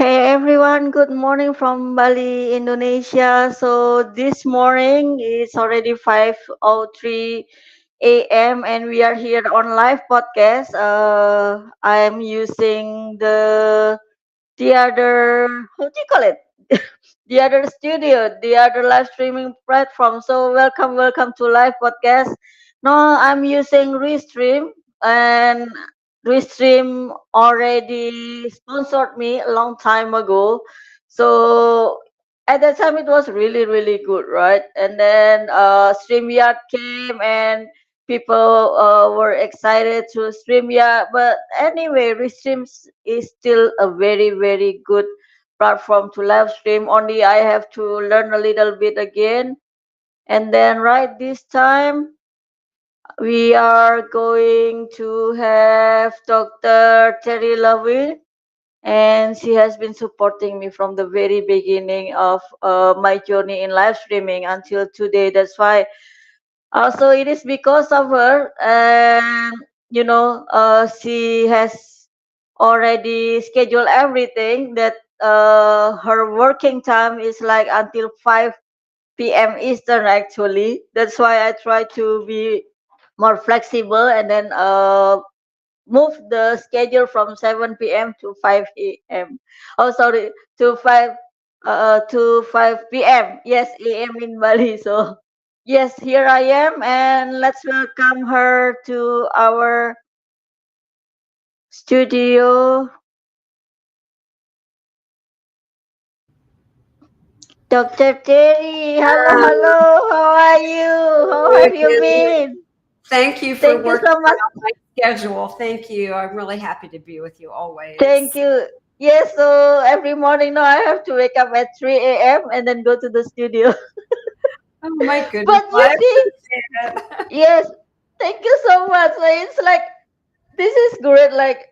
Hey everyone, good morning from Bali, Indonesia. So this morning it's already 5:03 a.m. and we are here on live podcast. I'm using the other, how do you call it? The other studio, the other live streaming platform. So welcome to live podcast. No, I'm using Restream, and Restream already sponsored me a long time ago. So at that time it was really good, right? And then StreamYard came and people were excited to StreamYard. But anyway, Restream is still a very good platform to live stream. Only I have to learn a little bit again. And then right this time we are going to have Dr. Terri Levine, and she has been supporting me from the very beginning of my journey in live streaming until today. That's why also it is because of her, and she has already scheduled everything that her working time is like until 5 p.m. Eastern actually. That's why I try to be more flexible and then move the schedule from 7 p.m. to 5 a.m. Oh, sorry, to 5 p.m. Yes, a.m. in Bali. So yes, here I am, and let's welcome her to our studio. Dr. Terry, hello, Um, hello. How are you? How have you Again, been? thank you for Thank you working so much. around my schedule. Thank you. I'm really happy to be with you Thank always. you. Yes, so every morning now I have to wake up at 3 a.m. and then go to the studio. Oh my goodness. But Well, you I see, appreciate it. yes, thank you so much. So it's like this is great. Like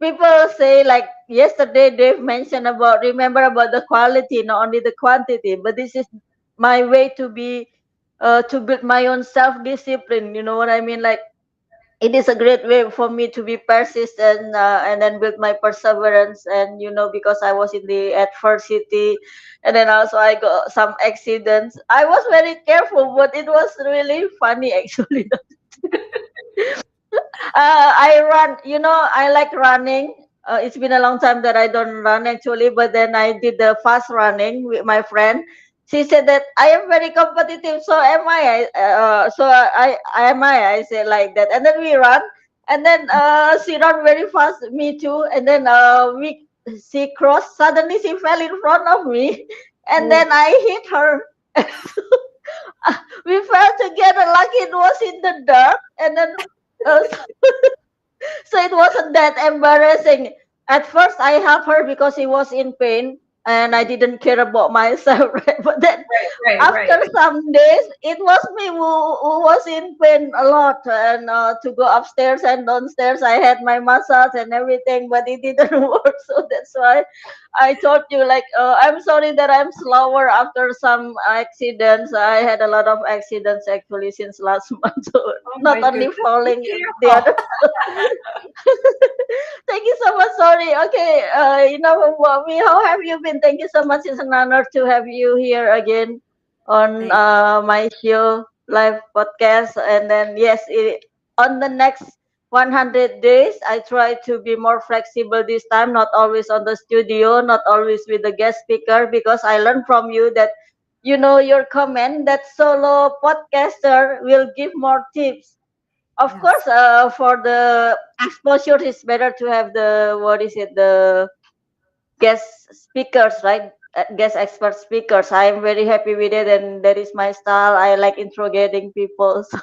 people say like yesterday Dave mentioned about remember about the quality, not only the quantity. But this is my way to build my own self discipline. You know what I mean? Like it is a great way for me to be persistent and then build my perseverance. And because I was in the adversity, and then also I got some accidents, I was very careful, but it was really funny actually. I run, I like running. It's been a long time that I don't run actually, but then I did the fast running with my friend. She said that I am very competitive, so am I. I am I said like that, and then we run, and then she ran very fast, me too, and then we she crossed. Suddenly she fell in front of me, and then Oh, I hit her. We fell together like it was in the dark, and then. Uh, so it wasn't that embarrassing. At first, I helped her because she was in pain, and I didn't care about myself. Right? But then, after right. some days, it was me who was in pain a lot, and to go upstairs and downstairs, I had my massage and everything, but it didn't work. So that's why I told you, like, I'm sorry that I'm slower after some accidents. I had a lot of accidents actually since last month. So Oh not my only goodness. Be falling, the other. careful. Thank you so much. Sorry. Okay. How have you been? Thank you so much. It's an honor to have you here again on Thank my show, live podcast. And then, yes, on the next 100 days, I try to be more flexible this time, not always on the studio, not always with the guest speaker, because I learned from you that, your comment that solo podcaster will give more tips. Of Yes. course, for the exposure, it's better to have the what is it, the guest speakers, right? Guest expert speakers. I am very happy with it, and that is my style. I like interrogating people. So,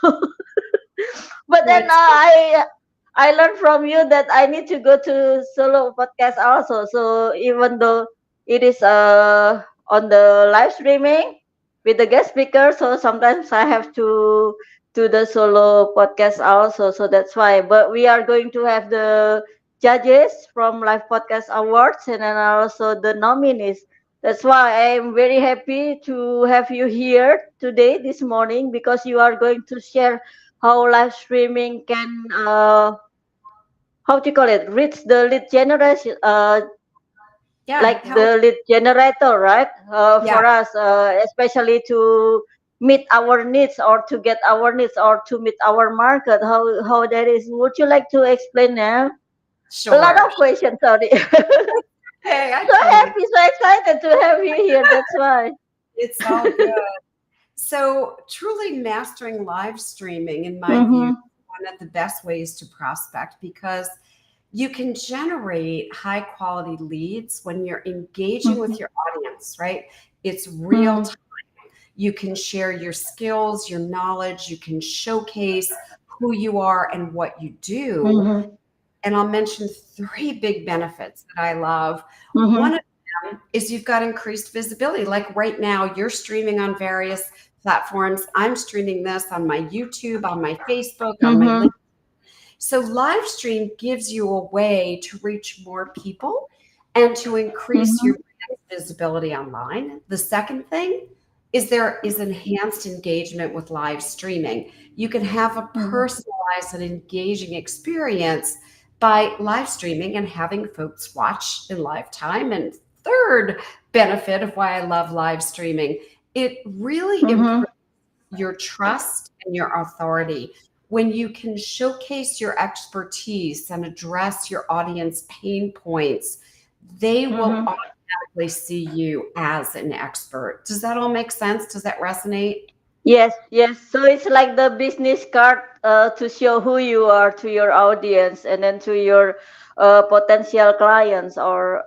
but then What? I learned from you that I need to go to solo podcast also. So even though it is on the live streaming with the guest speaker, so sometimes I have to do the solo podcast also. So that's why. But we are going to have the judges from Live Podcast Awards, and then also the nominees. That's why I am very happy to have you here today, this morning, because you are going to share how live streaming can how do you call it, reach the lead generation, Yeah. like How? the lead generator, right? Yeah. For us, especially to meet our needs or to get our needs or to meet our market. How that is? Would you like to explain now? A lot Sure. of questions, sorry. So Hey, I totally. happy, so excited to have you here. That's why. It's all good. So, truly mastering live streaming, in my view, is Mhm. one of the best ways to prospect because you can generate high quality leads when you're engaging with Mhm. your audience, right? It's real Mhm. time. You can share your skills, your knowledge, you can showcase who you are and what you do. Mhm. And I'll mention three big benefits that I love. One Mhm. of them is you've got increased visibility. Like right now, you're streaming on various platforms. I'm streaming this on my YouTube, on my Facebook, on my Mhm. link. So live stream gives you a way to reach more people and to increase your Mhm. brand's visibility online. The second thing is there is enhanced engagement with live streaming. You can have a Mhm. personalized and engaging experience by live streaming and having folks watch in live time. And third benefit of why I love live streaming, it really Mhm. improves your trust and your authority. When you can showcase your expertise and address your audience pain points, they will Mhm. automatically see you as an expert. Does that all make sense? Does that resonate? Yes, yes. So it's like the business card to show who you are to your audience and then to your potential clients or,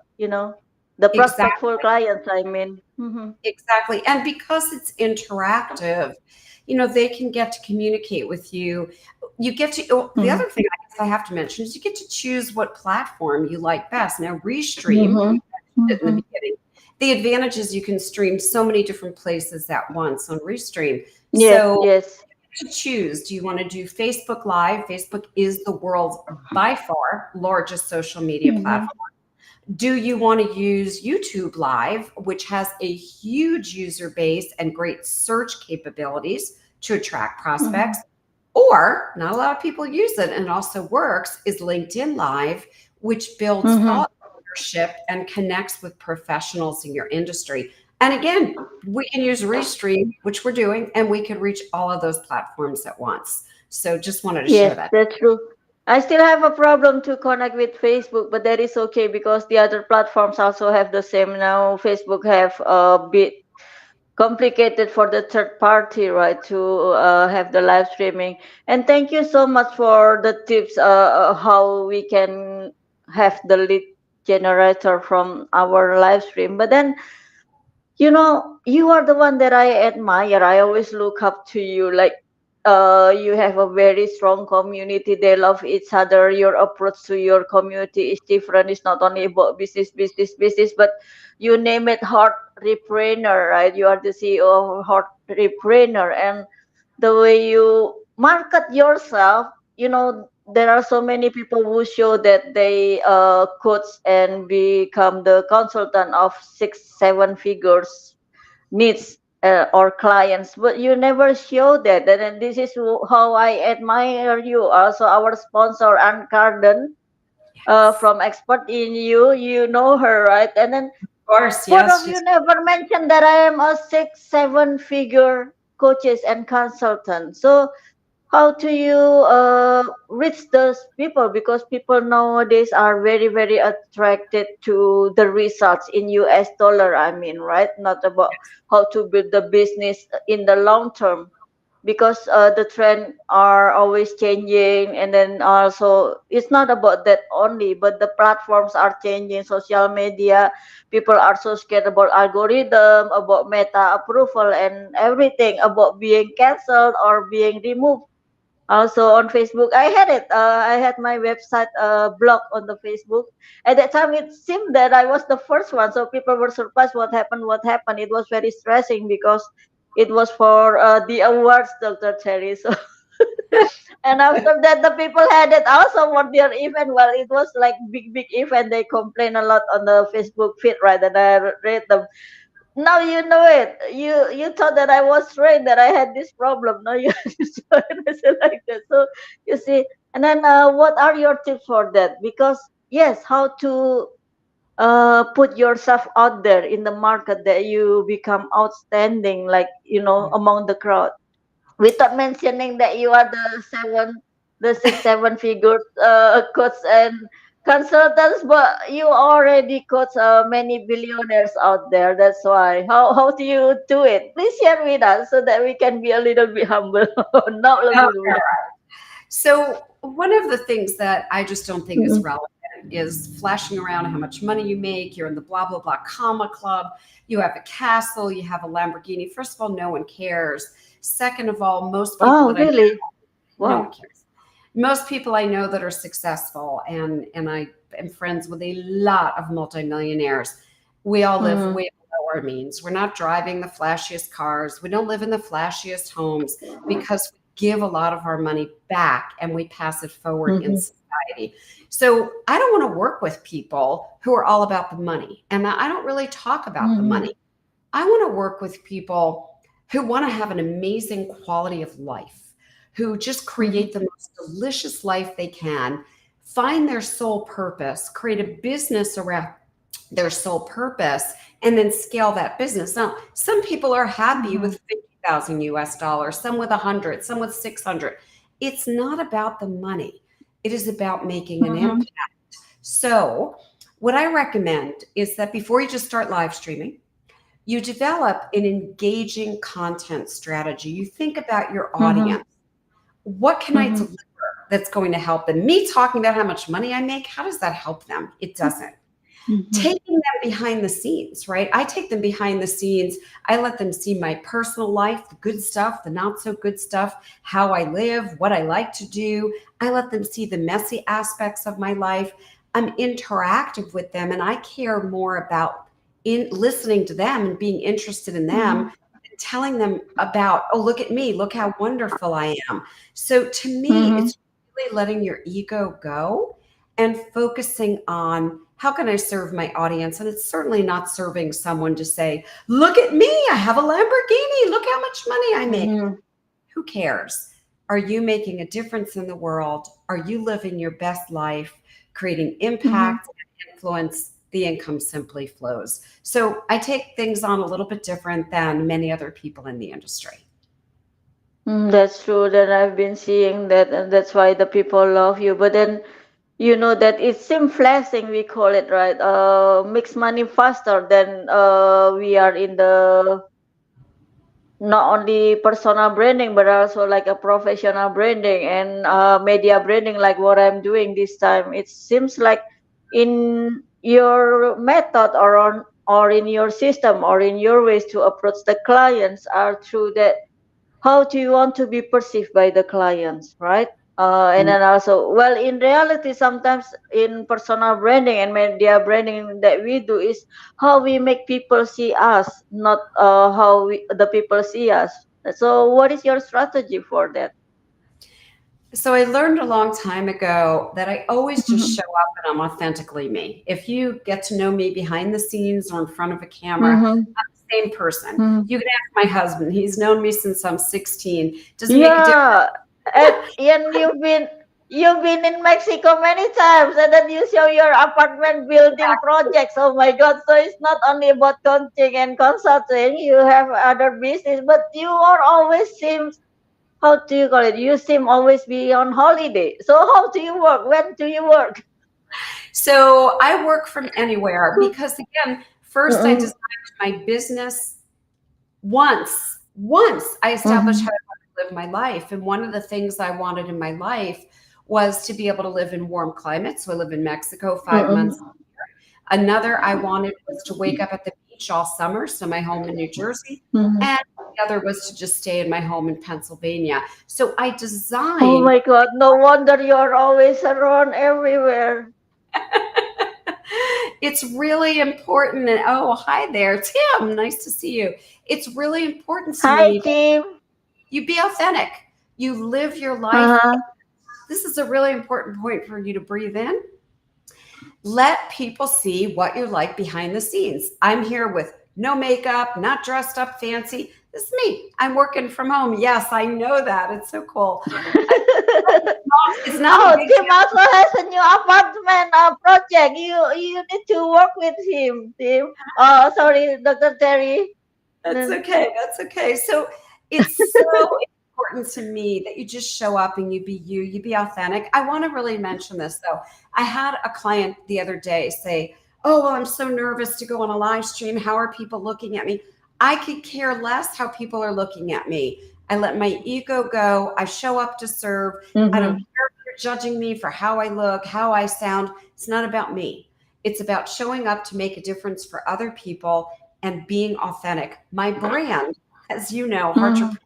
the prospectful Exactly. clients, I mean. Mm-hmm. Exactly. And because it's interactive, they can get to communicate with you. You get to, oh, the Mm-hmm. other thing I guess I have to mention is you get to choose what platform you like best. Now, Restream, Mm-hmm. we mentioned it in the Mm-hmm. beginning. The advantage is you can stream so many different places at once on Restream. Yes, So yes. to choose, do you want to do Facebook Live? Facebook is the world's by far largest social media Mm-hmm. platform. Do you want to use YouTube Live, which has a huge user base and great search capabilities to attract Mm-hmm. prospects? Or, not a lot of people use it and it also works, is LinkedIn Live, which builds Mm-hmm. thought leadership and connects with professionals in your industry. And again, we can use Restream, which we're doing, and we can reach all of those platforms at once. So just wanted to share Yes, that. that's true. I still have a problem to connect with Facebook, but that is okay because the other platforms also have the same now. Facebook have a bit complicated for the third party, right, to have the live streaming. And thank you so much for the tips, how we can have the lead generator from our live stream. But then, you are the one that I admire. I always look up to you. Like, you have a very strong community. They love each other. Your approach to your community is different. It's not only about business, business, business, but you name it, heart rebrainer, right? You are the CEO of heart rebrainer, and the way you market yourself, there are so many people who show that they coach and become the consultant of 6 7 figures needs or clients, but you never show that. And then this is how I admire you. Also, our sponsor Ann Carden, Yes. from Expert in You, you know her, right? And then Of course, both yes, of you she's never mentioned that I am a 6 7 figure coaches and consultant. So how do you reach those people? Because people nowadays are very, very attracted to the results in US dollar, I mean, right? Not about how to build the business in the long term, because the trend are always changing. And then also it's not about that only, but the platforms are changing, social media. People are so scared about algorithm, about meta approval, and everything about being canceled or being removed. Also on Facebook, I had it. I had my website blocked on the Facebook. At that time, it seemed that I was the first one, so people were surprised. What happened? What happened? It was very stressing because it was for the awards, Dr. Terry. So, and after that, the people had it also for their event. Well, it was like big, big event. They complain a lot on the Facebook feed, right? And I read them. Now you know it. You thought that I was trained, that I had this problem. Now you saw it. I said like that. So you see, and then what are your tips for that? Because yes, how to put yourself out there in the market, that you become outstanding, like, among the crowd, without mentioning that you are the 6 7 figures coach and consultants, but you already coach many billionaires out there. That's why. How do you do it? Please share with us so that we can be a little bit humble. Not lebih dulu. So, one of the things that I just don't think is Mm-mm. relevant is flashing around how much money you make. You're in the blah, blah, blah comma club. You have a castle. You have a Lamborghini. First of all, no one cares. Second of all, most people Oh, that I really? no one Wow. cares. Most people I know that are successful, and I am friends with a lot of multimillionaires. We all live Mm-hmm. way below our means. We're not driving the flashiest cars. We don't live in the flashiest homes because we give a lot of our money back and we pass it forward in Mm-hmm. society. So I don't want to work with people who are all about the money. And I don't really talk about the Mm-hmm. money. I want to work with people who want to have an amazing quality of life, who just create the most delicious life they can, find their soul purpose, create a business around their sole purpose, and then scale that business. Now, some people are happy Mm-hmm. with 50,000 US dollars, some with 100, some with 600. It's not about the money. It is about making an Mm-hmm. impact. So, what I recommend is that before you just start live streaming, you develop an engaging content strategy. You think about your Mm-hmm. audience. What can I Mm-hmm. deliver that's going to help them? Me talking about how much money I make, how does that help them? It doesn't. Mm-hmm. Taking them behind the scenes, right? I take them behind the scenes. I let them see my personal life, the good stuff, the not so good stuff, how I live, what I like to do. I let them see the messy aspects of my life. I'm interactive with them, and I care more about in listening to them and being interested in them Mm-hmm. and telling them about, oh, look at me, look how wonderful I am. So to me, Mm-hmm. it's really letting your ego go and focusing on how can I serve my audience? And it's certainly not serving someone to say, look at me, I have a Lamborghini, look how much money I make. Mm-hmm. Who cares? Are you making a difference in the world? Are you living your best life, creating Mm-hmm. impact and influence? The income simply flows. So I take things on a little bit different than many other people in the industry. That's true. That I've been seeing that, and that's why the people love you. But then that it's sim flashing, we call it, right? Makes money faster than we are in the not only personal branding, but also like a professional branding and media branding, like what I'm doing this time. It seems like in your method, or in your system, or in your ways to approach the clients, are through that. How do you want to be perceived by the clients, right? And then also, well, in reality, sometimes in personal branding and media branding that we do is how we make people see us, not how the people see us. So what is your strategy for that? So I learned a long time ago that I always just Mm-hmm. show up and I'm authentically me. If you get to know me behind the scenes or in front of a camera, Mm-hmm. I'm the same person. Mm-hmm. You can ask my husband. He's known me since I'm 16. Doesn't make a difference. Yeah, and you've been in Mexico many times, and then you show your apartment building projects. Oh my God! So it's not only about coaching and consulting. You have other business, but you are always seems, how do you call it? You seem always be on holiday. So how do you work? When do you work? So I work from anywhere because again, first I Mm-mm. designed my business once I established how Mm-hmm. I wanted to live my life. And one of the things I wanted in my life was to be able to live in warm climates. So I live in Mexico 5 months. Mm-mm. Another I wanted was to wake up at the beach all summer, so my home in New Jersey. Mm-hmm. And the other was to just stay in my home in Pennsylvania. So I Oh designed my God! No wonder you're always around everywhere. it's really important. And oh, hi there, Tim. Nice to see you. It's really important to Hi, me that Tim. you be authentic. You live your life. Uh-huh. This is a really important point for you to breathe in. Let people see what you're like behind the scenes. I'm here with no makeup, not dressed up fancy. This is me. I'm working from home. Yes, I know that. It's so cool. It's not a Oh, big Tim also has a new apartment project. You need to work with him, Tim. Oh, sorry, Dr. Terry. That's Then, okay. That's okay. So it's so important to me that you just show up and you be authentic. I want to really mention this though. I had a client the other day say, "Oh, well, I'm so nervous to go on a live stream. How are people looking at me?" I could care less how people are looking at me. I let my ego go. I show up to serve. I don't mm-hmm, care if you're judging me for how I look, how I sound. It's not about me. It's about showing up to make a difference for other people and being authentic. My brand, as you know, mm-hmm, Heartrepreneur,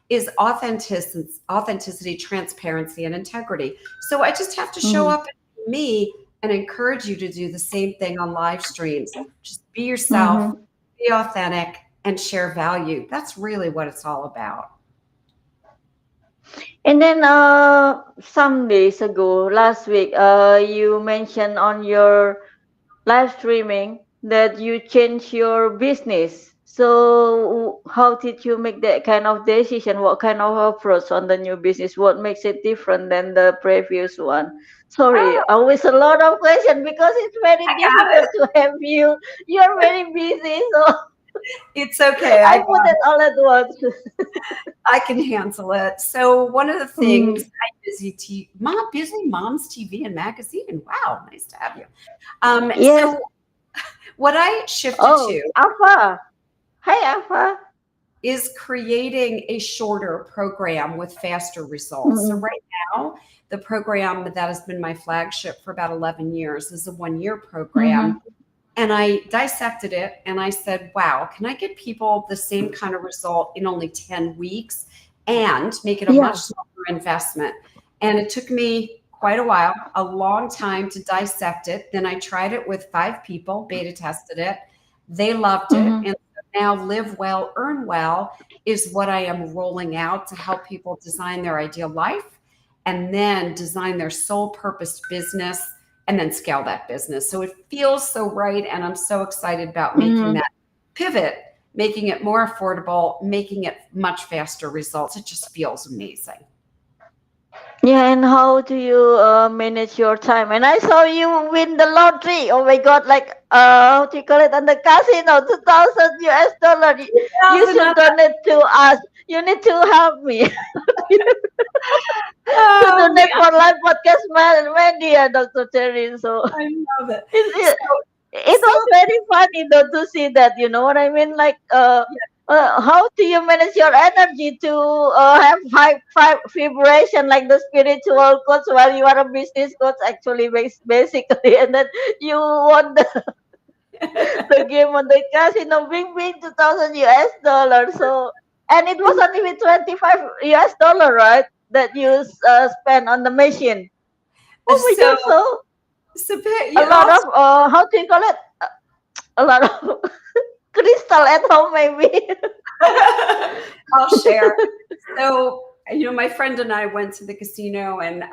is authenticity, transparency, and integrity. So I just have to show mm-hmm, up and be me and encourage you to do the same thing on live streams. Just be yourself, mm-hmm. be authentic, and share value. That's really what it's all about. And then some days ago, last week, you mentioned on your live streaming that you change your business. So how did you make that kind of decision? What kind of approach on the new business? What makes it different than the previous one? Sorry, Oh, always a lot of questions because it's very I got difficult it. to have you. You're very busy, so It's okay. I put it all at once. I can handle it. So one of the things Mm. busy moms TV and magazine. Wow, nice to have you. Yes. So what I shifted Oh, to Alpha. Hi, Alpha. is creating a shorter program with faster results. So Mm-hmm. right now, the program that has been my flagship for about 11 years is a 1 year Mm-hmm. program. And I dissected it and I said, wow, can I get people the same kind of result in only 10 weeks and make it a much Yeah. smaller investment? And it took me quite a while, a long time to dissect it. Then I tried it with 5 people, beta tested it. They loved it. Mm-hmm. And so now Live Well, Earn Well is what I am rolling out to help people design their ideal life and then design their sole purpose business and then scale that business. So it feels so right. And I'm so excited about making Mm-hmm. that pivot, making it more affordable, making it much faster results. It just feels amazing. Yeah, and how do you manage your time? And I saw you win the lottery. Oh my God, like how do you call it on the casino, 2,000 US dollar. You should 2000. donate to us. You need to help me to Oh donate man, for live podcast media, Dr. Terry. So I love it. it, So, it so was very funny though to see that. You know what I mean? Like how do you manage your energy to have five vibration like the spiritual coach while you are a business coach actually basically, and then you won the game on the casino, big 2,000 US dollars. So and it was only with 25 US dollar, right? That you spend on the machine. Oh my so God! So so a you lot know, of how do you call it? A lot of crystal at home, maybe. I'll share. So, my friend and I went to the casino, and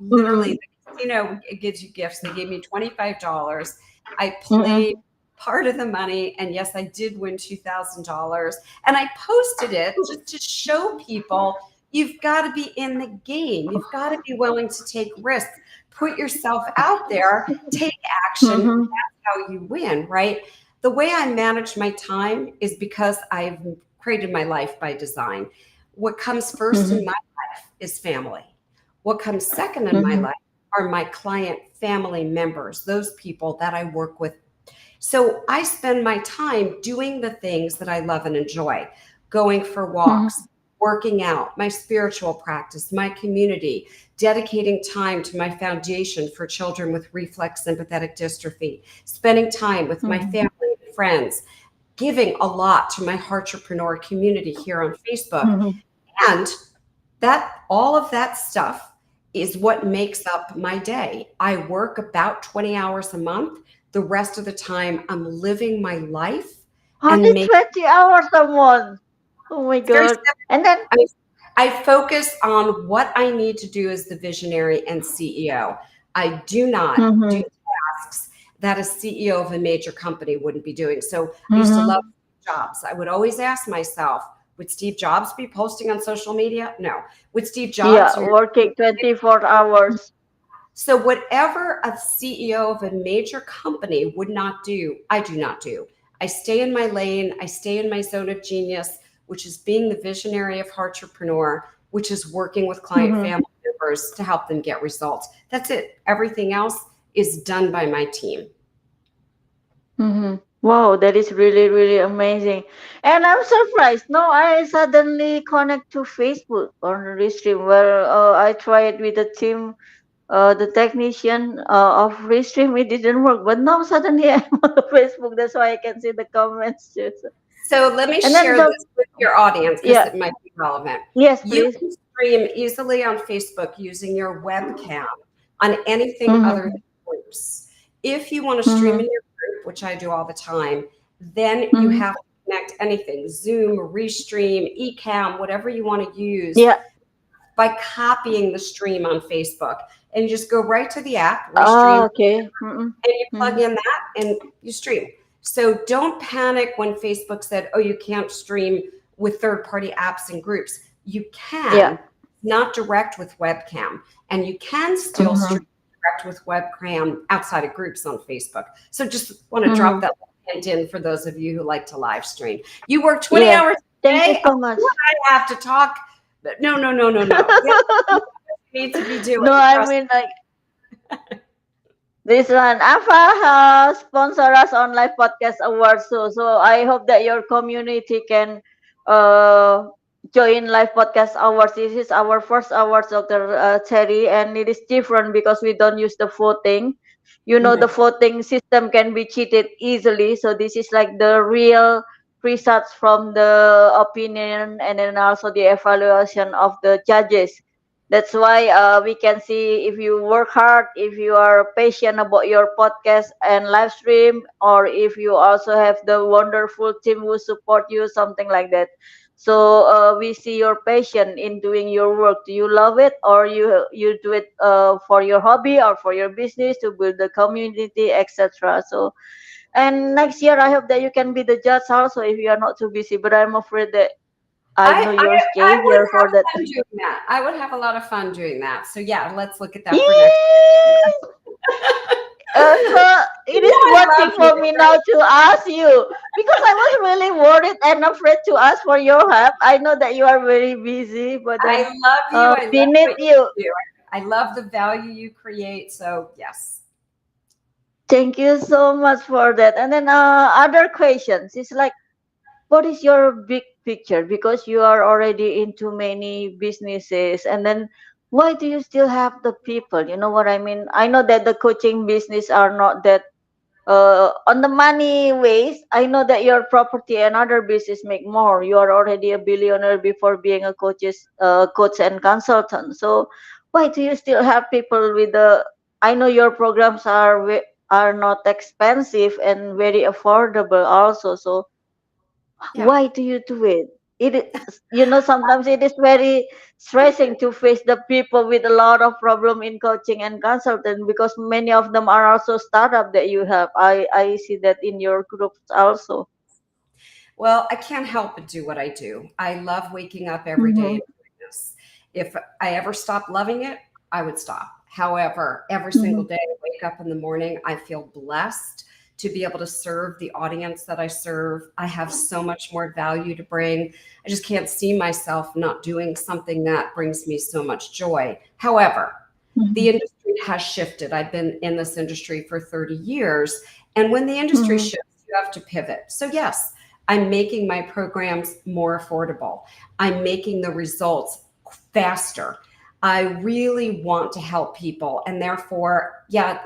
literally, Mm-mm, the casino gives you gifts. They gave me $25. I played mm-mm, part of the money, and yes, I did win $2,000. And I posted it just to show people you've got to be in the game. You've got to be willing to take risks, put yourself out there, take action. mm-hmm, That's how you win, right? The way I manage my time is because I've created my life by design. What comes first in mm-hmm, my life is family. What comes second in my mm-hmm, life are my client family members, those people that I work with. So I spend my time doing the things that I love and enjoy, going for mm-hmm, walks, working out, my spiritual practice, my community, dedicating time to my foundation for children with reflex sympathetic dystrophy, spending time with my mm-hmm, family and friends, giving a lot to my Heartrepreneur community here on Facebook. mm-hmm. And that all of that stuff is what makes up my day. I work about 20 hours a month. The rest of the time I'm living my life Only and make 20 hours a month. Oh my it's very God. simple. And then, I, I focus on what I need to do as the visionary and CEO. I do not do mm-hmm, tasks that a CEO of a major company wouldn't be doing. So I used to love mm-hmm. Jobs. I would always ask myself, would Steve Jobs be posting on social media? No. Would Steve Jobs Yeah, or working 24 hours. So whatever a CEO of a major company would not do, I do not do. I stay in my lane, I stay in my zone of genius, which is being the visionary of entrepreneur, which is working with client Mm-hmm. family members to help them get results. That's it. Everything else is done by my team. Mm-hmm. Wow, that is really, really amazing. And I'm surprised. No, I suddenly connect to Facebook on Restream where I tried with the team, the technician of Restream. It didn't work, but now suddenly I'm on the Facebook. That's why I can see the comments too. So let me And then share the this with your audience because yeah, it might be relevant. yes, You please. can stream easily on Facebook using your webcam on anything other Mm-hmm. than groups. If you want to stream Mm-hmm. in your group, which I do all the time, then you Mm-hmm. have to connect anything, Zoom, Restream, Ecamm, whatever you want to use, Yeah. by copying the stream on Facebook. And you just go right to the app, Restream, Ah, okay. Mm-hmm. and you Mm-hmm. plug in that and you stream. So don't panic when Facebook said, oh, you can't stream with third party apps and groups. You Yeah. can, not direct with webcam, and you can still Mm-hmm. stream direct with webcam outside of groups on Facebook. So just want to drop Mm-hmm. that hint in for those of you who like to live stream. You work 20 Yes. hours a Thank you day? Oh, so much. you and I have to talk. But no, no, no, no, no. This needs to be doing. No, I Trust mean like this one, AFA sponsor us on live podcast awards too. So I hope that your community can uh, join live podcast awards. This is our first awards, Dr. Terry, and it is different because we don't use the voting. You know, me. the voting system can be cheated easily. So this is like the real results from the opinion and then also the evaluation of the judges. That's why we can see if you work hard, if you are patient about your podcast and live stream, or if you also have the wonderful team who support you, something like that. So we see your passion in doing your work. Do you love it, or you do it for your hobby or for your business to build the community, etc. So and next year I hope that you can be the judge also if you are not too busy. But I'm afraid that I know your I would schedule have for that. fun doing that. I would have a lot of fun doing that. So yeah, let's look at that for next. Yee! So it You is know I worthy love you, for me now right? to ask you because I was really worried and afraid to ask for your help. I know that you are very busy, but I then love you. I love beneath what you, you do. I love the value you create. So yes. thank you so much for that. And then other questions. It's like, what is your big picture? Because you are already into many businesses, and then why do you still have the people? You know what I mean? I know that the coaching business are not that on the money ways. I know that your property and other business make more. You are already a billionaire before being a coach and consultant. So why do you still have people with the? I know your programs are not expensive and very affordable also. So Yeah. why do you do it? It is, sometimes it is very stressing to face the people with a lot of problem in coaching and consulting because many of them are also startup that you have. I see that in your groups also. Well, I can't help but do what I do. I love waking up every day Mm-hmm. and doing this. If I ever stopped loving it, I would stop. However, every Mm-hmm. single day I wake up in the morning, I feel blessed to be able to serve the audience that I serve. I have so much more value to bring. I just can't see myself not doing something that brings me so much joy. However, the Mm-hmm. industry has shifted. I've been in this industry for 30 years. And when the industry Mm-hmm. shifts, you have to pivot. So, yes, I'm making my programs more affordable. I'm making the results faster. I really want to help people. And therefore, yeah,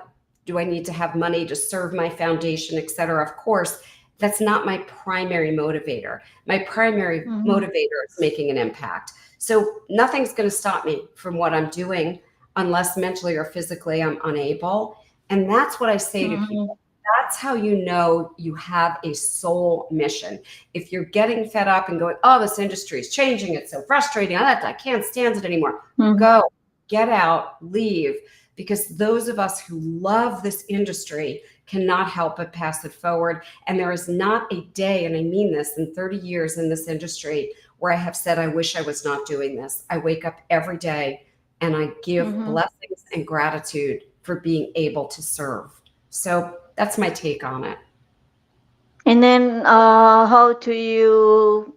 do I need to have money to serve my foundation, et cetera? Of course, that's not my primary motivator. My primary Mm-hmm. motivator is making an impact. So nothing's going to stop me from what I'm doing unless mentally or physically I'm unable. And that's what I say to Mm-hmm. people. That's how you know you have a soul mission. If you're getting fed up and going, oh, this industry is changing, it's so frustrating, I can't stand it anymore, Mm-hmm. go, get out, leave. Because those of us who love this industry cannot help but pass it forward. And there is not a day, and I mean this, in 30 years in this industry, where I have said, I wish I was not doing this. I wake up every day and I give Mm-hmm. blessings and gratitude for being able to serve. So that's my take on it. And then, how do you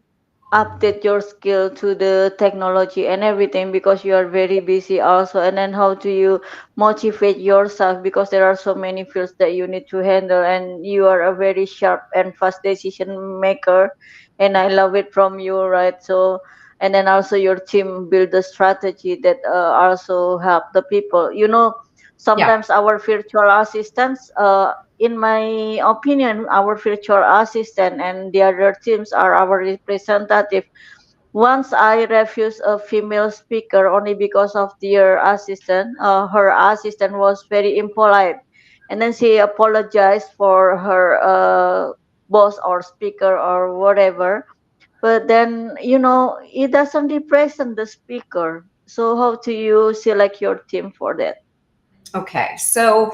update your skill to the technology and everything because you are very busy also? And then, how do you motivate yourself because there are so many fields that you need to handle, and you are a very sharp and fast decision maker, and I love it from you, right? So, and then also your team build a strategy that also help the people. Yeah. Sometimes our virtual assistants, in my opinion, our virtual assistant and the other teams are our representative. Once I refused a female speaker only because of their assistant. Her assistant was very impolite, and then she apologized for her boss or speaker or whatever. But then it doesn't represent the speaker. So how do you select your team for that? Okay. So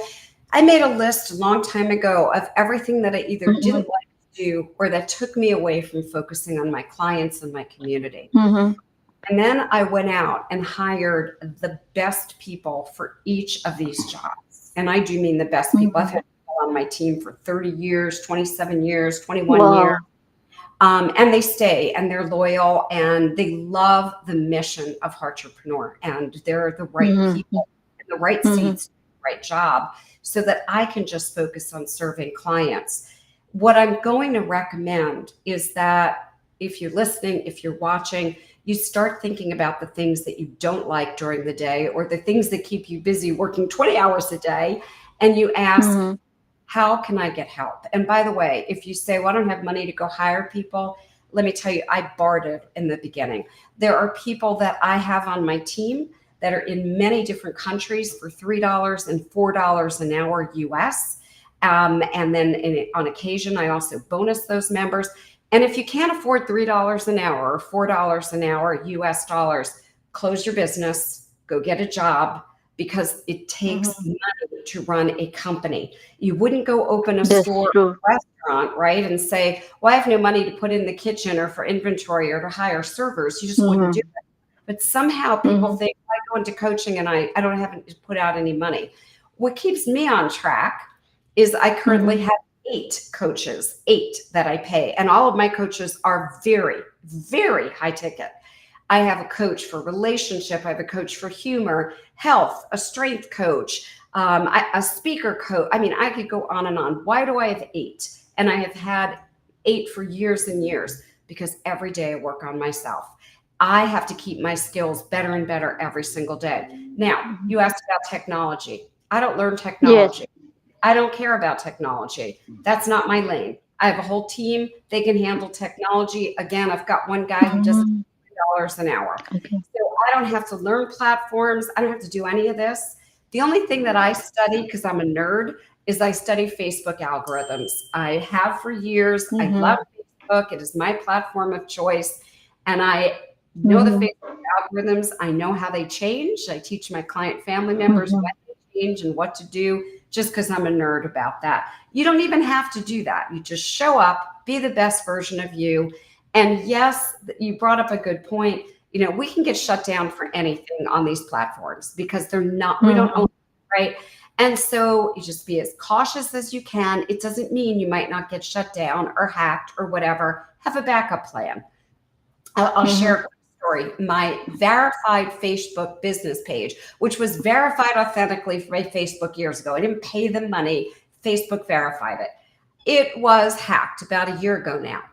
I made a list a long time ago of everything that I either didn't Mm-hmm. like to do or that took me away from focusing on my clients and my community. Mm-hmm. And then I went out and hired the best people for each of these jobs. And I do mean the best people. I've Mm-hmm. had people on my team for 30 years, 27 years, 21 years. Wow. And they stay and they're loyal and they love the mission of Entrepreneur, and they're the right Mm-hmm. people in the right Mm-hmm. seats, right job, so that I can just focus on serving clients. What I'm going to recommend is that if you're listening, if you're watching, you start thinking about the things that you don't like during the day or the things that keep you busy working 20 hours a day, and you ask, Mm-hmm. how can I get help? And by the way, if you say, well, I don't have money to go hire people, let me tell you, I bartered in the beginning. There are people that I have on my team that are in many different countries for $3 and $4 an hour US. And then on occasion, I also bonus those members. And if you can't afford $3 an hour or $4 an hour US dollars, close your business, go get a job, because it takes Mm-hmm. money to run a company. You wouldn't go open a That's store true. or restaurant, right? And say, well, I have no money to put in the kitchen or for inventory or to hire servers. You just wouldn't do Mm-hmm. it. But somehow people Mm-hmm. think, I go into coaching and I don't have to put out any money. What keeps me on track is I currently Mm-hmm. have 8 coaches, 8 that I pay. And all of my coaches are very, very high ticket. I have a coach for relationship. I have a coach for humor, health, a strength coach, a speaker coach. I mean, I could go on and on. Why do I have 8? And I have had 8 for years and years because every day I work on myself. I have to keep my skills better and better every single day. Now, Mm-hmm. you asked about technology. I don't learn Yes. technology. I don't care about technology. That's not my lane. I have a whole team. They can handle technology. Again, I've got one guy who does it Mm-hmm. $dollars an hour. Okay. So I don't have to learn platforms. I don't have to do any of this. The only thing that I study, because I'm a nerd, is I study Facebook algorithms. I have for years. I love Mm-hmm. Facebook. It is my platform of choice. And I know the Mm-hmm. Facebook algorithms. I know how they change. I teach my client family members Mm-hmm. when they change and what to do, just because I'm a nerd about that. You don't even have to do that. You just show up, be the best version of you. And yes, you brought up a good point. We can get shut down for anything on these platforms because they're not, we don't own Mm-hmm. it, right? And so you just be as cautious as you can. It doesn't mean you might not get shut down or hacked or whatever. Have a backup plan. I'll share a Mm-hmm. quick story. My verified Facebook business page, which was verified authentically by Facebook years ago, I didn't pay them money. Facebook verified it. It was hacked about a year ago now.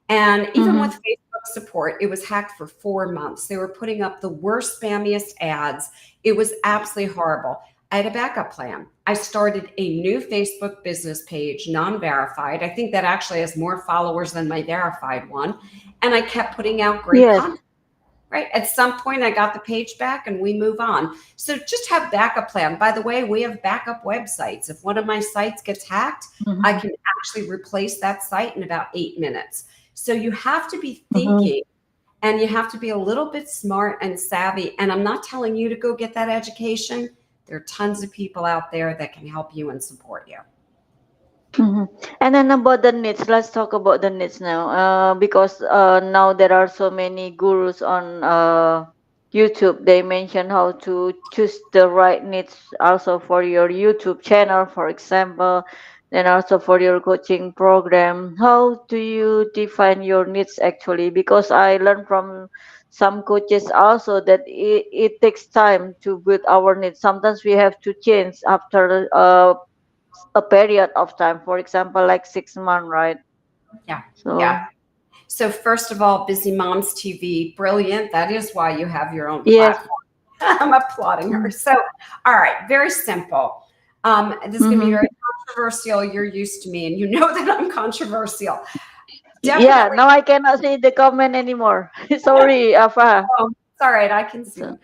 And even with Mm-hmm. Facebook support, it was hacked for 4 months. They were putting up the worst, spammiest ads. It was absolutely horrible. I had a backup plan. I started a new Facebook business page, non verified. I think that actually has more followers than my verified one. And I kept putting out great Yes. content. Right. At some point, I got the page back and we move on. So just have backup plan. By the way, we have backup websites. If one of my sites gets hacked, I Mm-hmm. can actually replace that site in about 8 minutes. So you have to be Mm-hmm. thinking and you have to be a little bit smart and savvy. And I'm not telling you to go get that education. There are tons of people out there that can help you and support you. Mm-hmm. And then about the needs, let's talk about the needs now. Because now there are so many gurus on YouTube. They mention how to choose the right niche also for your YouTube channel, for example, then also for your coaching program. How do you define your needs actually? Because I learned from some coaches also that it takes time to build our needs. Sometimes we have to change after a period of time, for example, like 6 months, right? Yeah. Yeah. So, So, first of all, Busy Moms TV, brilliant. That is why you have your own yes. platform. I'm applauding her. So, all right, very simple. This is going to be Mm-hmm. very controversial. You're used to me, and you know that I'm controversial. Yeah, Definitely. now I cannot see the comment anymore. Sorry, Afa. It's all right. I can So,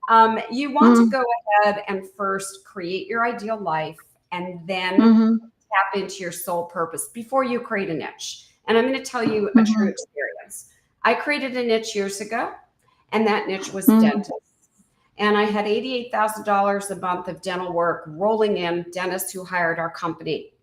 zoom. You want to mm, go ahead and first create your ideal life and then mm-hmm, tap into your soul purpose before you create a niche. And I'm going to tell you a true mm-hmm, experience. I created a niche years ago, and that niche was mm-hmm, dentists. And I had $88,000 a month of dental work rolling in, dentists who hired our company.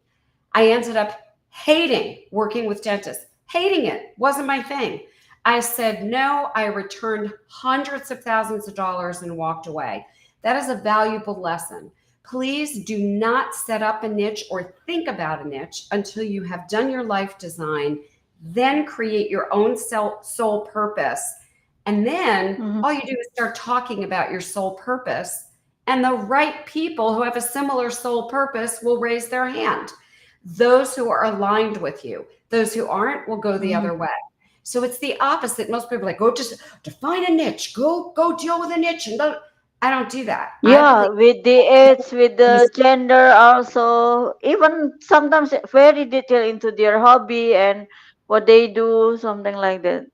I ended up hating working with dentists, hating it, wasn't my thing. I said no. I returned hundreds of thousands of dollars and walked away. That is a valuable lesson. Please do not set up a niche or think about a niche until you have done your life design, then create your own soul purpose. And then mm-hmm, all you do is start talking about your soul purpose, and the right people who have a similar soul purpose will raise their hand. Those who are aligned with you, those who aren't will go the mm-hmm. other way. So it's the opposite. Most people are like, go just define a niche, go deal with a niche. And I don't do that. I Yeah, believe with the age, with the gender, also, even sometimes very detailed into their hobby and what they do, something like that.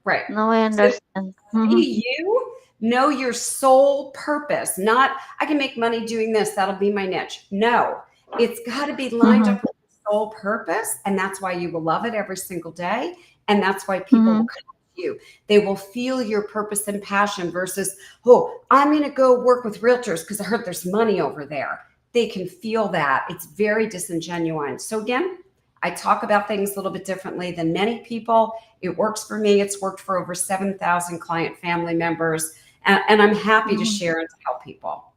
right. Now I So understand. Mm-hmm, be you, know your sole purpose, not I can make money doing this, that'll be my niche. No, it's got to be lined mm-hmm, up with your sole purpose. And that's why you will love it every single day. And that's why people will mm-hmm, come to you. They will feel your purpose and passion versus, oh, I'm going to go work with realtors because I heard there's money over there. They can feel that. It's very disingenuine. So, again, I talk about things a little bit differently than many people. It works for me. It's worked for over 7,000 client family members. And I'm happy to mm-hmm. share and to help people.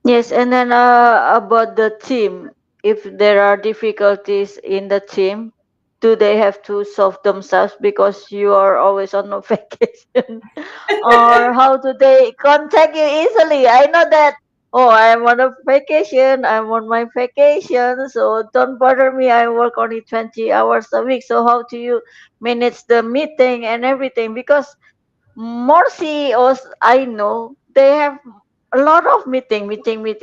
Yes, and then about the team, if there are difficulties in the team, do they have to solve themselves because you are always on a vacation? Or how do they contact you easily? I know that, oh, I'm on a vacation, I'm on my vacation, so don't bother me. I work only 20 hours a week. So how do you manage the meeting and everything? Because more CEOs I know, they have a lot of meeting.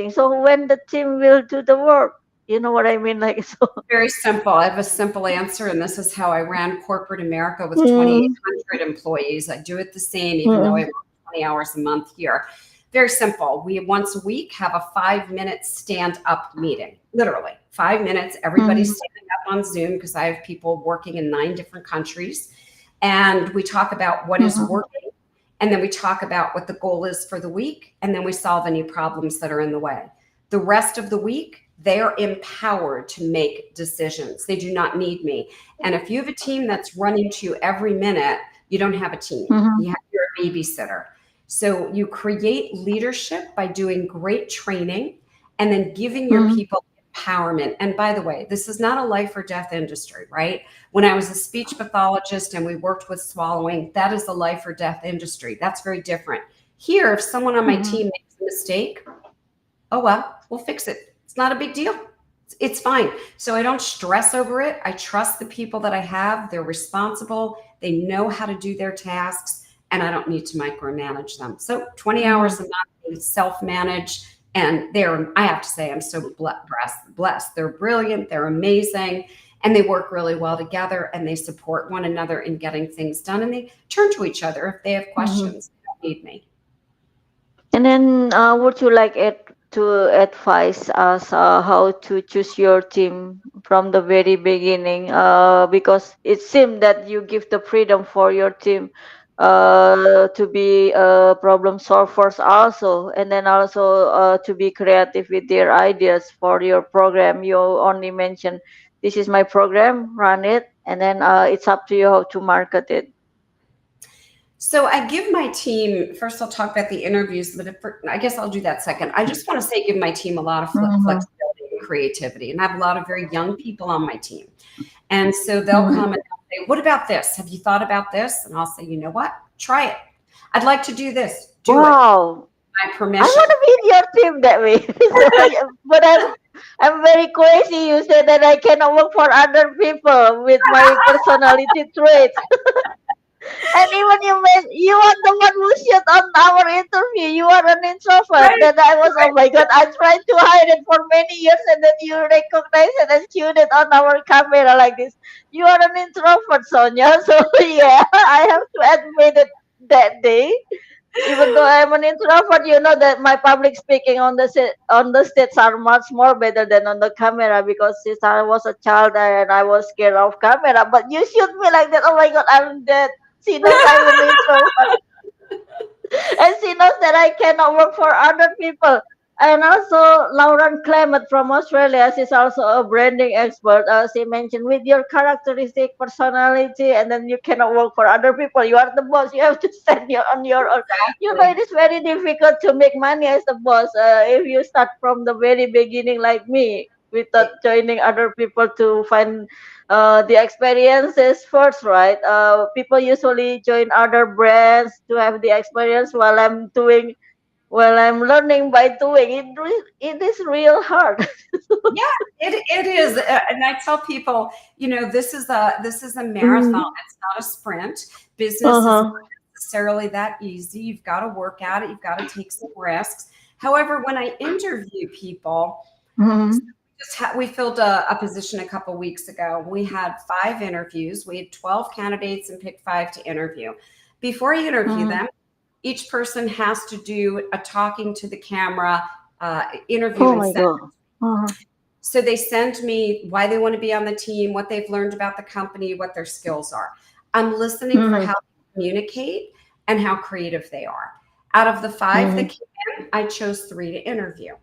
So when the team will do the work, you know what I mean? Like so. Very simple. I have a simple answer, and this is how I ran corporate America with Mm, 2,800 employees. I do it the same, even though I mm, work 20 hours a month here. Very simple. We once a week have a 5 minute stand up meeting, literally 5 minutes. Everybody's mm, standing up on Zoom because I have people working in 9 different countries. And we talk about what is mm, working. And then we talk about what the goal is for the week. And then we solve any problems that are in the way. The rest of the week, they are empowered to make decisions. They do not need me. And if you have a team that's running to you every minute, you don't have a team. mm, You're a babysitter. So you create leadership by doing great training and then giving your mm, people empowerment. And by the way, this is not a life or death industry, right? When I was a speech pathologist and we worked with swallowing, that is a life or death industry. That's very different. Here, if someone on my mm, team makes a mistake, oh well, we'll fix it. It's not a big deal. It's fine. So I don't stress over it. I trust the people that I have. They're responsible. They know how to do their tasks, and I don't need to micromanage them. So 20 mm. hours a month, self-manage, and I have to say, I'm so blessed. They're brilliant. They're amazing. And they work really well together, and they support one another in getting things done, and they turn to each other if they have Mhm. questions. They don't need me. And then, would you like it to advise us how to choose your team from the very beginning? Because it seems that you give the freedom for your team to be problem solvers also, and then also to be creative with their ideas for your program. You only mention this is my program, run it, and then it's up to you how to market it. So I give my team, first I'll talk about the interviews, but I guess I'll do that second. I just want to say give my team a lot of Mm-hmm. flexibility and creativity. And I have a lot of very young people on my team. And so they'll Mm-hmm. come and they'll say, what about this? Have you thought about this? And I'll say, you know what? Try it. I'd like to do this. Do it. Wow. My I permission. want to be in your team that way. So, but I'm very crazy. You said that I cannot work for other people with my personality traits. And even you are the one who shit on our interview. You are an introvert. Right. Then I was, oh my god, I tried to hide it for many years, and then you recognize it and shoot it on our camera like this. You are an introvert, Sonia. So yeah, I have to admit it that day. Even though I'm an introvert, you know that my public speaking on the stage are much more better than on the camera, because since I was a child and I was scared of camera. But you shoot me like that. Oh my god, I'm dead. She knows I'm an introvert, and she knows that I cannot work for other people. And also, Lauren Clement from Australia, she's also a branding expert. She mentioned with your characteristic personality, and then you cannot work for other people. You are the boss. You have to stand on your own. You know, it Exactly. is very difficult to make money as a boss if you start from the very beginning like me, without joining other people to find the experiences first, right? People usually join other brands to have the experience, while I'm learning by doing it. It is real hard. Yeah, it is, and I tell people, this is a marathon. Mm. It's not a sprint. Business is not Uh-huh. necessarily that easy. You've got to work at it. You've got to take some risks. However, when I interview people, Mhm. we filled a position a couple weeks ago. We had 5 interviews. We had 12 candidates and picked 5 to interview. Before I interview Mhm. them, each person has to do a talking to the camera interview Oh and my send. god. Uh-huh. So they send me why they want to be on the team, what they've learned about the company, what their skills are. I'm listening for Mhm. how they communicate and how creative they are. Out of the 5 that Mhm. came in, I chose 3 to interview.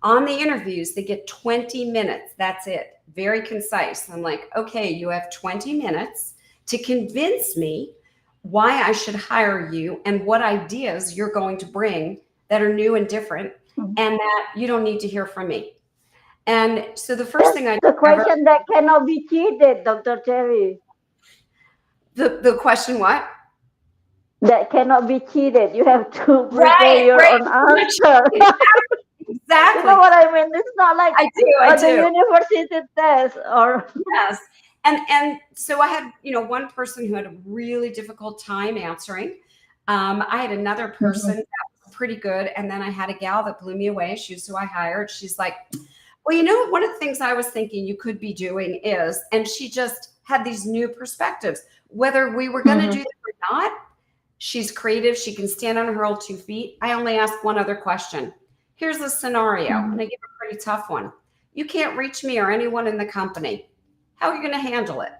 On the interviews, they get 20 minutes. That's it. Very concise. I'm like, okay, you have 20 minutes to convince me why I should hire you and what ideas you're going to bring that are new and different, Mhm. and that you don't need to hear from me. And so the first That's thing I the ever, question that cannot be cheated, Dr. Terry. the question, what? That cannot be cheated. You have to prepare Right, your right. own Much answer. You know exactly. what I mean? It's not like I do, I the do. university test or. Yes. And so I had, one person who had a really difficult time answering. I had another person Mhm. that was pretty good, and then I had a gal that blew me away. She's who I hired. She's like, well, one of the things I was thinking you could be doing is, and she just had these new perspectives. Whether we were going to do Mhm. that or not, she's creative. She can stand on her own 2 feet. I only ask one other question. Here's a scenario, and Mhm. I give a pretty tough one. You can't reach me or anyone in the company. How are you going to handle it?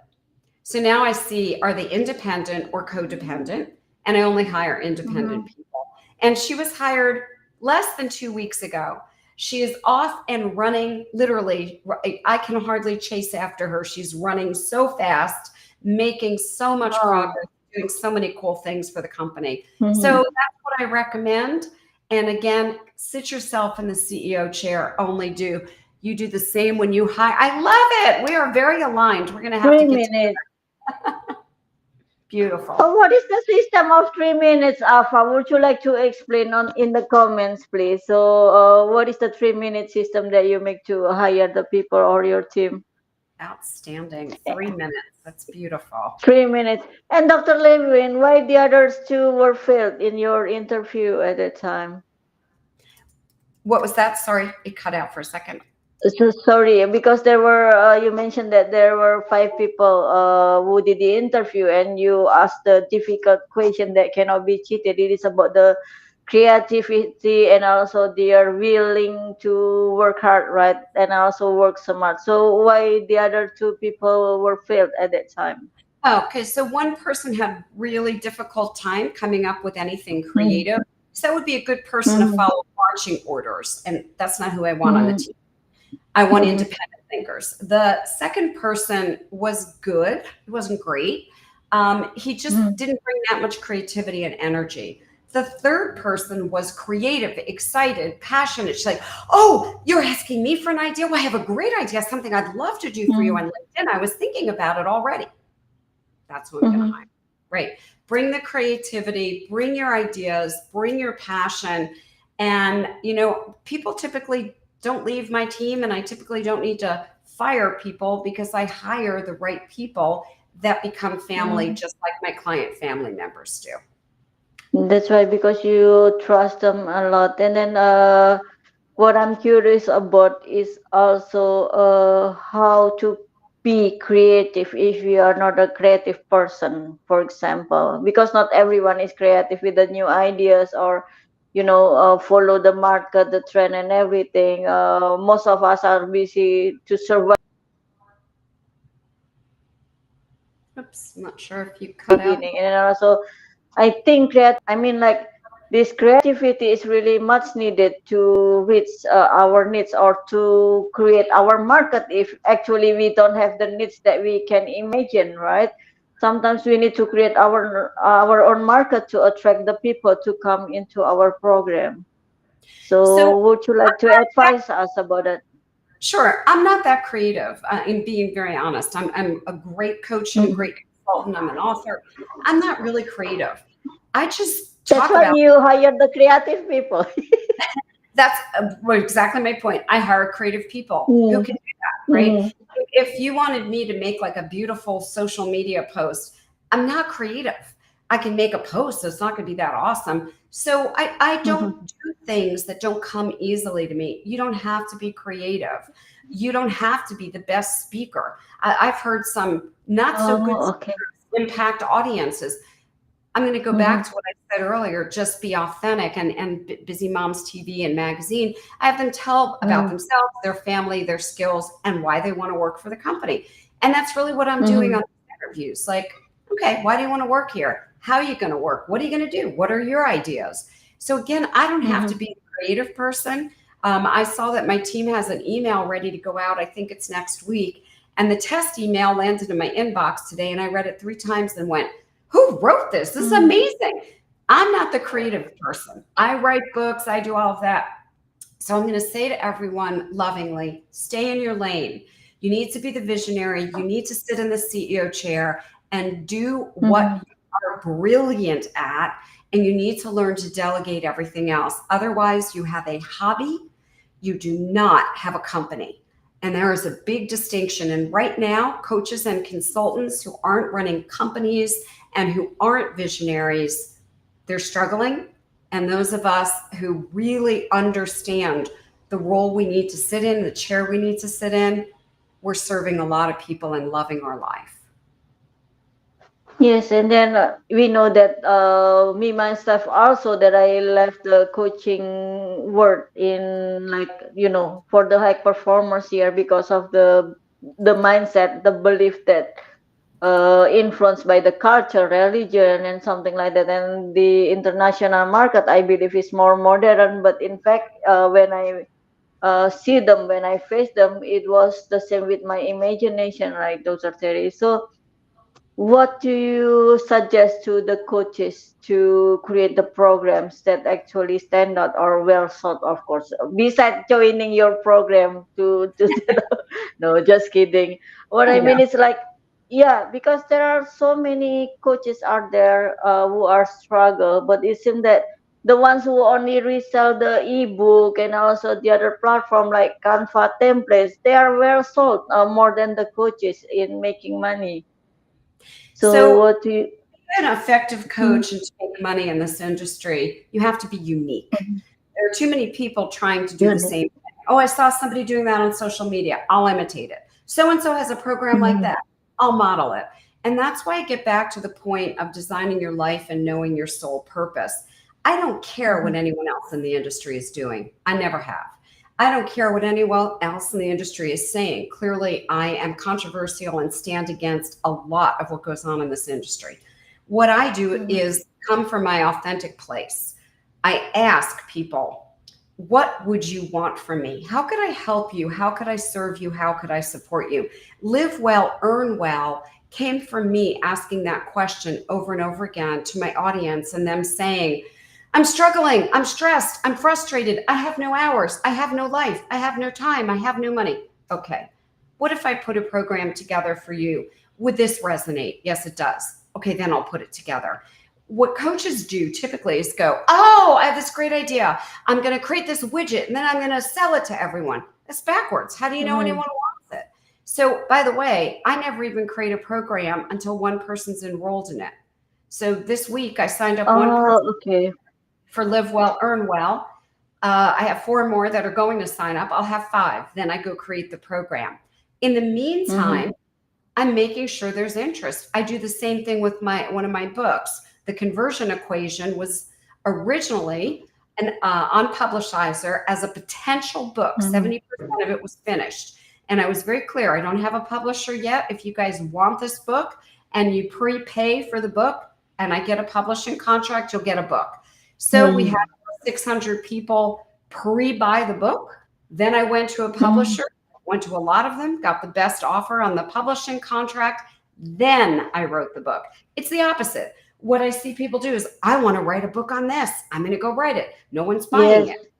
So now I see, are they independent or codependent? And I only hire independent Mhm. people. And she was hired less than 2 weeks ago. She is off and running, literally. I can hardly chase after her. She's running so fast, making so much Oh. progress, doing so many cool things for the company. So Mhm. that's what I recommend. And again, sit yourself in the CEO chair. You do the same when you hire. I love it. We are very aligned. We're going to have to Three get to minutes. beautiful. Oh, what is the system of 3 minutes, Alpha? Would you like to explain on in the comments, please? So, what is the 3 minute system that you make to hire the people or your team? Outstanding. 3 minutes. That's beautiful. 3 minutes. And Dr. Levin, why the others two were failed in your interview at that time? What was that? Sorry, it cut out for a second. So sorry, because there were you mentioned that there were 5 people who did the interview, and you asked the difficult question that cannot be cheated. It is about the creativity, and also they are willing to work hard, right? And also work smart. So why the other 2 people were failed at that time? Oh, okay. So one person had really difficult time coming up with anything Mm-hmm. creative. So that would be a good person to Mm-hmm. follow marching orders. And that's not who I want on the Mm-hmm. team. I want Mm-hmm. independent thinkers. The second person was good. It wasn't great. He just Mhm. didn't bring that much creativity and energy. The third person was creative, excited, passionate. She's like, "Oh, you're asking me for an idea? Well, I have a great idea, something I'd love to do for you on Mhm. LinkedIn. I was thinking about it already." That's who I'm going to hire. Mhm. Right. Bring the creativity, bring your ideas, bring your passion. And, people typically don't leave my team, and I typically don't need to fire people because I hire the right people that become family, Mhm. just like my client family members do. That's right, because you trust them a lot. And then what I'm curious about is also how to be creative if you are not a creative person, for example, because not everyone is creative with the new ideas or follow the market, the trend, and everything. Most of us are busy to survive Oops, I'm not sure if you cut out. beginning, and also I think I mean, like, this creativity is really much needed to reach our needs or to create our market if actually we don't have the needs that we can imagine, right? Sometimes we need to create our own market to attract the people to come into our program. So So would you like to advise us about that? sure, I'm not that creative. In being very honest, I'm a great coach and a Mhm. great consultant. I'm an author. I'm not really creative. I just That's talk why about. you hire the creative people. That's well, exactly my point. I hire creative people who Mm. can do that, right? Mhm. If you wanted me to make like a beautiful social media post, I'm not creative. I can make a post, so it's not going to be that awesome. So I don't Mhm. do things that don't come easily to me. You don't have to be creative. You don't have to be the best speaker. I've heard some not so good Oh, okay. speakers impact audiences. I'm going to go back Mhm. to what I said earlier, just be authentic. And Busy Moms TV and magazine, I have them tell about Mhm. themselves, their family, their skills, and why they want to work for the company. And that's really what I'm doing on Mhm. these interviews. Like, okay, why do you want to work here? How are you going to work? What are you going to do? What are your ideas? So again, I don't have to Mhm. be a creative person. I saw that my team has an email ready to go out. I think it's next week. And the test email landed in my inbox today, and I read it 3 times and went, who wrote this? This is Mhm. amazing. I'm not the creative person. I write books, I do all of that. So I'm going to say to everyone lovingly, stay in your lane. You need to be the visionary. You need to sit in the CEO chair and do what Mhm. you are brilliant at. And you need to learn to delegate everything else. Otherwise, you have a hobby, you do not have a company. And there is a big distinction. And right now, coaches and consultants who aren't running companies and who aren't visionaries, they're struggling. And those of us who really understand the role we need to sit in, the chair we need to sit in, we're serving a lot of people and loving our life. Yes, and then we know that me myself also that I left the coaching world in, like, for the high performers here because of the mindset, the belief that influenced by the culture, religion, and something like that. And the international market, I believe, is more modern. But in fact, when I see them, when I face them, it was the same with my imagination, right, Dr. Terry? So what do you suggest to the coaches to create the programs that actually stand out or well thought, of course, besides joining your program to no, just kidding. What I I know. mean is, like, yeah, because there are so many coaches out there who are struggle, but it seems that the ones who only resell the ebook and also the other platform like Canva templates, they are well sold more than the coaches in making money. So So, what do you? an effective Mhm. coach and to make money in this industry, you have to be unique. Mhm. There are too many people trying to do the Really? same thing. Oh, I saw somebody doing that on social media. I'll imitate it. So and so has a program like Mhm. that. I'll model it. And that's why I get back to the point of designing your life and knowing your soul purpose. I don't care what Mhm. anyone else in the industry is doing. I never have. I don't care what anyone else in the industry is saying. Clearly, I am controversial and stand against a lot of what goes on in this industry. What I do Mhm. is come from my authentic place. I ask people, what would you want from me? How could I help you? How could I serve you? How could I support you? Live well, earn well, came from me asking that question over and over again to my audience and them saying, I'm struggling, I'm stressed, I'm frustrated, I have no hours, I have no life, I have no time, I have no money. Okay, what if I put a program together for you? Would this resonate? Yes, it does. Okay, then I'll put it together. What coaches do typically is go, oh, I have this great idea. I'm going to create this widget and then I'm going to sell it to everyone. That's backwards. How do you know anyone Mhm. wants it? So, by the way, I never even create a program until one person's enrolled in it. So this week I signed up one person Oh, okay. for Live Well, Earn Well. I have four more that are going to sign up. I'll have five. Then I go create the program. In the Mhm. meantime, I'm making sure there's interest. I do the same thing with my one of my books. The conversion equation was originally an on Publishizer as a potential book. Mhm. 70% of it was finished. And I was very clear, I don't have a publisher yet. If you guys want this book and you prepay for the book and I get a publishing contract, you'll get a book. So we had Mhm. 600 people pre-buy the book. Then I went to a Mhm. publisher, went to a lot of them, got the best offer on the publishing contract. Then I wrote the book. It's the opposite. What I see people do is, I want to write a book on this. I'm going to go write it. No one's buying Yes. it.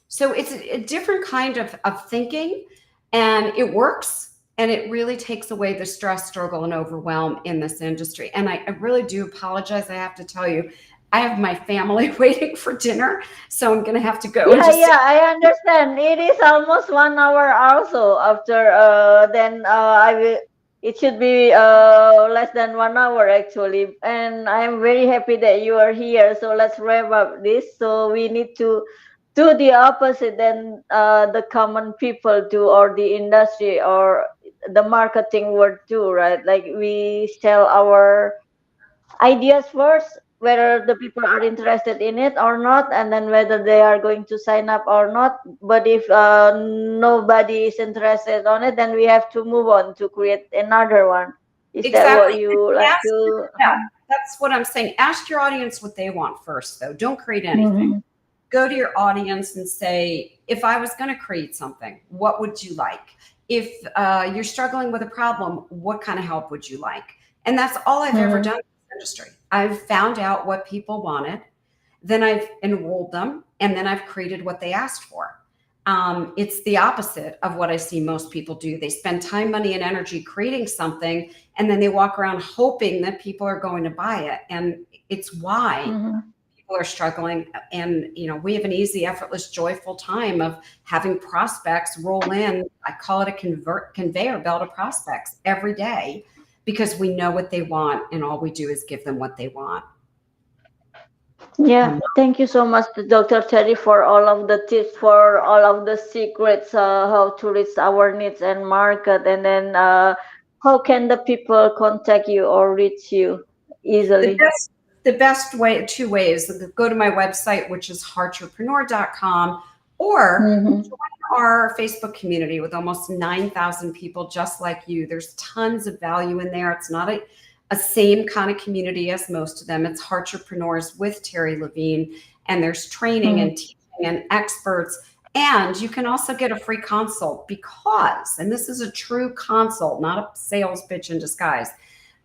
So it's a different kind of thinking, and it works. And it really takes away the stress, struggle, and overwhelm in this industry. And I really do apologize. I have to tell you, I have my family waiting for dinner. So I'm going to have to go and Yeah, just say, yeah, I understand. It is almost 1 hour also after then I will it should be less than 1 hour actually. And I'm very happy that you are here. So let's wrap up this. So we need to do the opposite than the common people do, or the industry, or the marketing world do, right? Like we sell our ideas first, whether the people are interested in it or not, and then whether they are going to sign up or not. But if nobody is interested on it, then we have to move on to create another one. Is that what exactly. you like Ask, to? yeah, that's what I'm saying. Ask your audience what they want first, though. Don't create anything. Mm-hmm. Go to your audience and say, if I was going to create something, what would you like? If you're struggling with a problem, what kind of help would you like? And that's all I've ever Mm-hmm. done in this industry. I've found out what people wanted, then I've enrolled them, and then I've created what they asked for. It's the opposite of what I see most people do. They spend time, money, and energy creating something, and then they walk around hoping that people are going to buy it. And it's why Mm-hmm. people are struggling. And we have an easy, effortless, joyful time of having prospects roll in. I call it a conveyor belt of prospects every day, because we know what they want, and all we do is give them what they want. Yeah, Um, thank you so much, Dr. Terry, for all of the tips, for all of the secrets, how to reach our needs and market, and then how can the people contact you or reach you the easily? best way, two ways: go to my website, which is heartrepreneur.com, or Mm-hmm. join our Facebook community with almost 9,000 people just like you. There's tons of value in there. It's not a same kind of community as most of them. It's Heartrepreneurs with Terri Levine, and there's training and teaching and experts. And you can also get a free consult, because, and this is a true consult, not a sales pitch in disguise,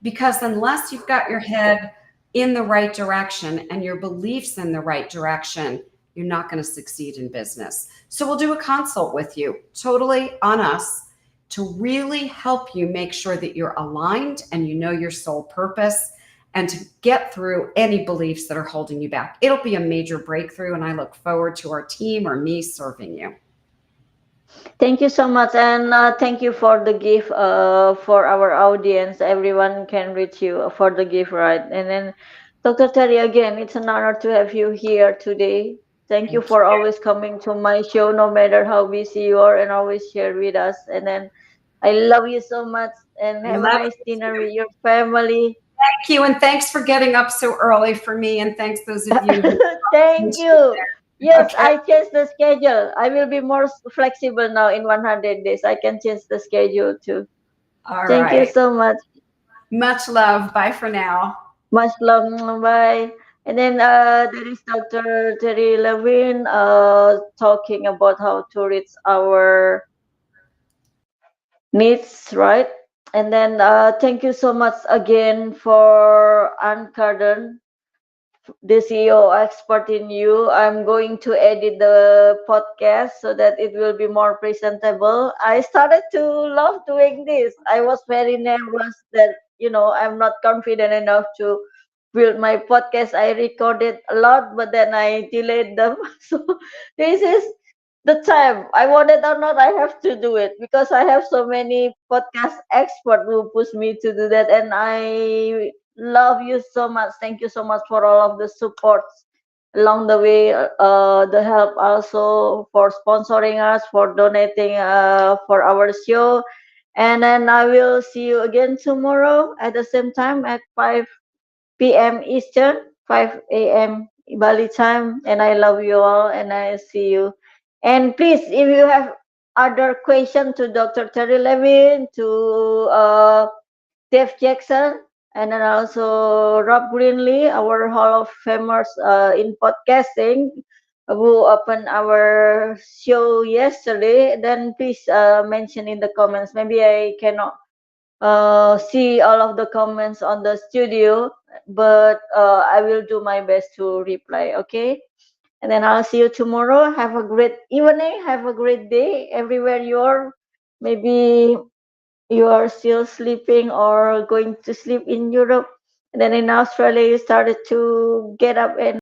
because unless you've got your head in the right direction and your beliefs in the right direction, you're not going to succeed in business. So we'll do a consult with you, totally on us, to really help you make sure that you're aligned and you know your soul purpose, and to get through any beliefs that are holding you back. It'll be a major breakthrough, and I look forward to our team or me serving you. Thank you so much, and thank you for the gift for our audience. Everyone can reach you for the gift, right? And then, Dr. Terry, again, it's an honor to have you here today. Thank you Thank for you. always coming to my show, no matter how busy you are, and always share with us. And then, I love you so much, and have a Love nice dinner you. with your family. Thank you. And thanks for getting up so early for me. And thanks those of you who Thank you. Yes, okay. I changed the schedule. I will be more flexible now in 100 days. I can change the schedule too. All Thank you right. so much. Much love. Bye for now. Much love. Bye. And then there is Dr. Terri Levine talking about how to reach our needs, right? And then thank you so much again for Ann Carden, the CEO expert in you. I'm going to edit the podcast so that it will be more presentable. I started to love doing this. I was very nervous that, I'm not confident enough to build my podcast. I recorded a lot, but then I delayed them. So this is the time. I want it or not, I have to do it because I have so many podcast experts who push me to do that, and I love you so much. Thank you so much for all of the supports along the way, the help also for sponsoring us, for donating for our show. And then I will see you again tomorrow at the same time at 5 p.m. Eastern, 5 a.m. Bali time. And I love you all, and I see you. And please, if you have other question to Dr. Terry Levine, to Dave Jackson, and then also Rob Greenlee, our Hall of Famers in podcasting, who opened our show yesterday, then please mention in the comments. Maybe I cannot see all of the comments on the studio, but I will do my best to reply. Okay. And then I'll see you tomorrow. Have a great evening. Have a great day everywhere you are. Maybe you are still sleeping or going to sleep in Europe. And then in Australia, you started to get up and